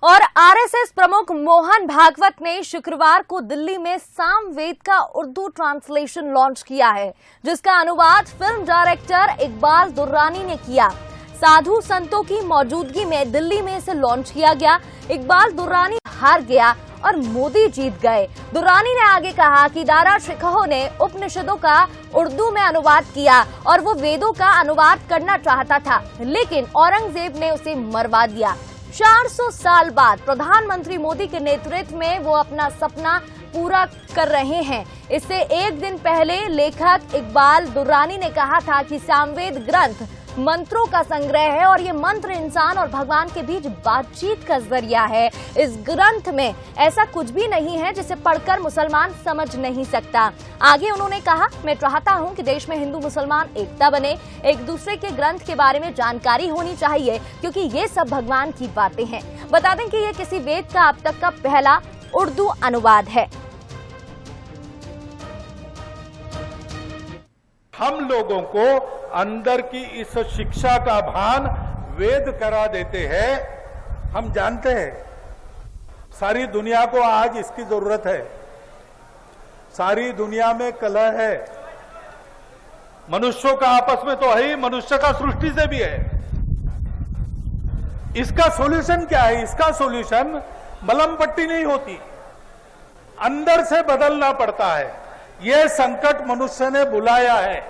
और आरएसएस प्रमुख मोहन भागवत ने शुक्रवार को दिल्ली में सामवेद का उर्दू ट्रांसलेशन लॉन्च किया है, जिसका अनुवाद फिल्म डायरेक्टर इकबाल दुर्रानी ने किया। साधु संतों की मौजूदगी में दिल्ली में इसे लॉन्च किया गया। इकबाल दुर्रानी हार गया और मोदी जीत गए। दुर्रानी ने आगे कहा कि दारा शिकोह ने उपनिषदों का उर्दू में अनुवाद किया और वो वेदों का अनुवाद करना चाहता था, लेकिन औरंगजेब ने उसे मरवा दिया। 400 साल बाद प्रधानमंत्री मोदी के नेतृत्व में वो अपना सपना पूरा कर रहे हैं। इससे एक दिन पहले लेखक इकबाल दुर्रानी ने कहा था कि सामवेद ग्रंथ मंत्रों का संग्रह है और ये मंत्र इंसान और भगवान के बीच बातचीत का जरिया है। इस ग्रंथ में ऐसा कुछ भी नहीं है जिसे पढ़कर मुसलमान समझ नहीं सकता। आगे उन्होंने कहा, मैं चाहता हूं कि देश में हिंदू मुसलमान एकता बने, एक दूसरे के ग्रंथ के बारे में जानकारी होनी चाहिए, क्योंकि ये सब भगवान की बातें हैं। बता दें कि ये किसी वेद का अब तक का पहला उर्दू अनुवाद है। हम लोगों को अंदर की इस शिक्षा का भान वेद करा देते हैं। हम जानते हैं सारी दुनिया को आज इसकी जरूरत है। सारी दुनिया में कलह है, मनुष्यों का आपस में तो है ही, मनुष्य का सृष्टि से भी है। इसका सॉल्यूशन क्या है? इसका सॉल्यूशन मलम पट्टी नहीं होती, अंदर से बदलना पड़ता है। यह संकट मनुष्य ने बुलाया है,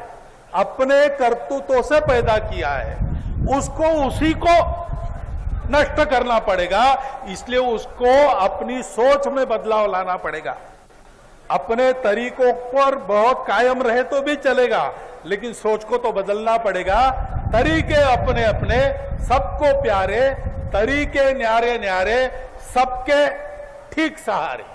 अपने करतूतों से पैदा किया है, उसको उसी को नष्ट करना पड़ेगा। इसलिए उसको अपनी सोच में बदलाव लाना पड़ेगा। अपने तरीकों पर बहुत कायम रहे तो भी चलेगा, लेकिन सोच को तो बदलना पड़ेगा। तरीके अपने अपने, सबको प्यारे, तरीके न्यारे न्यारे, सबके ठीक सहारे।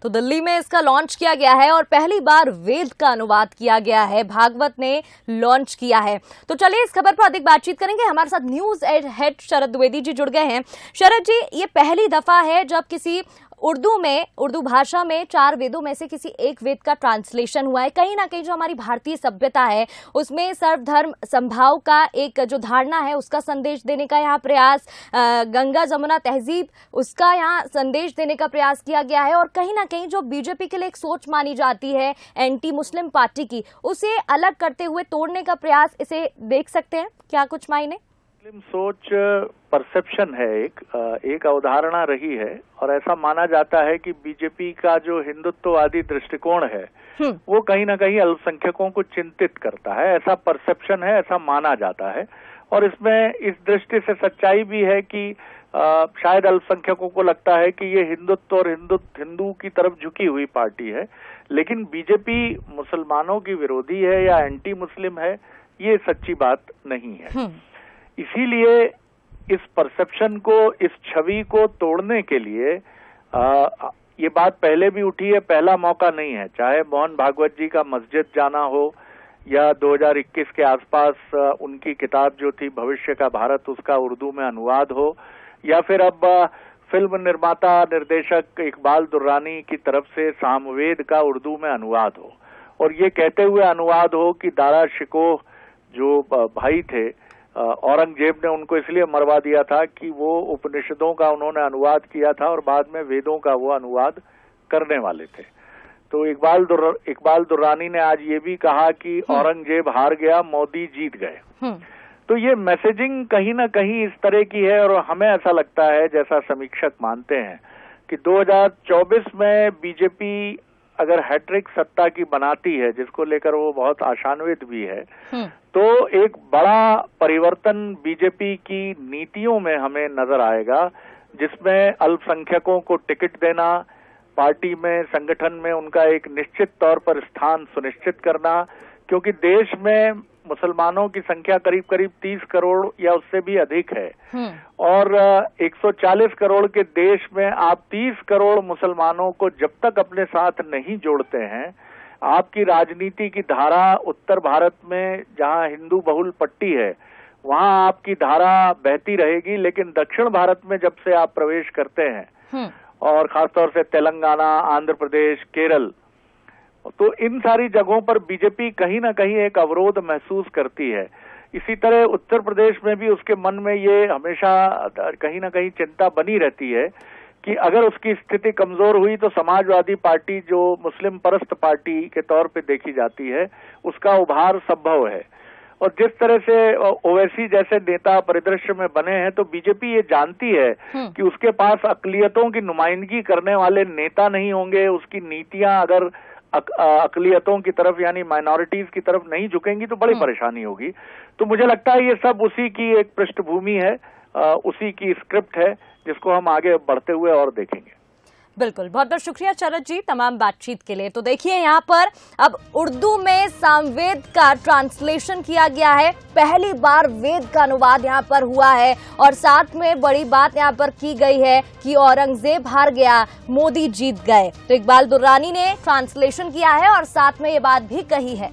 तो दिल्ली में इसका लॉन्च किया गया है और पहली बार वेद का अनुवाद किया गया है, भागवत ने लॉन्च किया है। तो चलिए इस खबर पर अधिक बातचीत करेंगे। हमारे साथ न्यूज हेड शरद द्विवेदी जी जुड़ गए हैं। शरद जी, ये पहली दफा है जब किसी उर्दू भाषा में 4 वेदों में से किसी एक वेद का ट्रांसलेशन हुआ है। कहीं ना कहीं जो हमारी भारतीय सभ्यता है उसमें सर्वधर्म संभाव का एक जो धारणा है उसका संदेश देने का यहाँ प्रयास, गंगा जमुना तहजीब उसका यहाँ संदेश देने का प्रयास किया गया है। और कहीं ना कहीं जो बीजेपी के लिए एक सोच मानी जाती है एंटी मुस्लिम पार्टी की, उसे अलग करते हुए तोड़ने का प्रयास इसे देख सकते हैं। क्या कुछ मायने? मुस्लिम सोच परसेप्शन है, एक अवधारणा रही है और ऐसा माना जाता है कि बीजेपी का जो हिंदुत्ववादी दृष्टिकोण है वो कहीं ना कहीं अल्पसंख्यकों को चिंतित करता है। ऐसा परसेप्शन है, ऐसा माना जाता है। और इसमें इस दृष्टि से सच्चाई भी है कि शायद अल्पसंख्यकों को लगता है कि ये हिंदुत्व और हिंदू की तरफ झुकी हुई पार्टी है, लेकिन बीजेपी मुसलमानों की विरोधी है या एंटी मुस्लिम है, ये सच्ची बात नहीं है। इसीलिए इस परसेप्शन को, इस छवि को तोड़ने के लिए ये बात पहले भी उठी है, पहला मौका नहीं है। चाहे मोहन भागवत जी का मस्जिद जाना हो या 2021 के आसपास उनकी किताब जो थी भविष्य का भारत, उसका उर्दू में अनुवाद हो, या फिर अब फिल्म निर्माता निर्देशक इकबाल दुर्रानी की तरफ से सामवेद का उर्दू में अनुवाद हो। और ये कहते हुए अनुवाद हो कि दारा शिकोह जो भाई थे, औरंगजेब ने उनको इसलिए मरवा दिया था कि वो उपनिषदों का उन्होंने अनुवाद किया था और बाद में वेदों का वो अनुवाद करने वाले थे। तो इकबाल दुर्रानी ने आज ये भी कहा कि औरंगजेब हार गया, मोदी जीत गए। तो ये मैसेजिंग कहीं ना कहीं इस तरह की है और हमें ऐसा लगता है, जैसा समीक्षक मानते हैं, कि 2024 में बीजेपी अगर हैट्रिक सत्ता की बनाती है, जिसको लेकर वो बहुत आशान्वित भी है, तो एक बड़ा परिवर्तन बीजेपी की नीतियों में हमें नजर आएगा, जिसमें अल्पसंख्यकों को टिकट देना, पार्टी में, संगठन में उनका एक निश्चित तौर पर स्थान सुनिश्चित करना, क्योंकि देश में मुसलमानों की संख्या करीब करीब 30 करोड़ या उससे भी अधिक है। और 140 करोड़ के देश में आप 30 करोड़ मुसलमानों को जब तक अपने साथ नहीं जोड़ते हैं, आपकी राजनीति की धारा उत्तर भारत में जहां हिंदू बहुल पट्टी है वहां आपकी धारा बहती रहेगी, लेकिन दक्षिण भारत में जब से आप प्रवेश करते हैं और खासतौर से तेलंगाना, आंध्र प्रदेश, केरल, तो इन सारी जगहों पर बीजेपी कहीं ना कहीं एक अवरोध महसूस करती है। इसी तरह उत्तर प्रदेश में भी उसके मन में ये हमेशा कहीं ना कहीं चिंता बनी रहती है कि अगर उसकी स्थिति कमजोर हुई तो समाजवादी पार्टी, जो मुस्लिम परस्त पार्टी के तौर पे देखी जाती है, उसका उभार संभव है। और जिस तरह से ओवैसी जैसे नेता परिदृश्य में बने हैं, तो बीजेपी ये जानती है कि उसके पास अकलियतों की नुमाइंदगी करने वाले नेता नहीं होंगे। उसकी नीतियां अगर अकलियतों की तरफ यानी माइनॉरिटीज की तरफ नहीं झुकेंगी तो बड़ी परेशानी होगी। तो मुझे लगता है ये सब उसी की एक पृष्ठभूमि है, उसी की स्क्रिप्ट है, जिसको हम आगे बढ़ते हुए और देखेंगे। बिल्कुल, बहुत बहुत शुक्रिया चरत जी तमाम बातचीत के लिए। तो देखिए यहाँ पर अब उर्दू में सामवेद का ट्रांसलेशन किया गया है, पहली बार वेद का अनुवाद यहाँ पर हुआ है और साथ में बड़ी बात यहाँ पर की गई है कि औरंगजेब हार गया, मोदी जीत गए। तो इकबाल दुर्रानी ने ट्रांसलेशन किया है और साथ में ये बात भी कही है।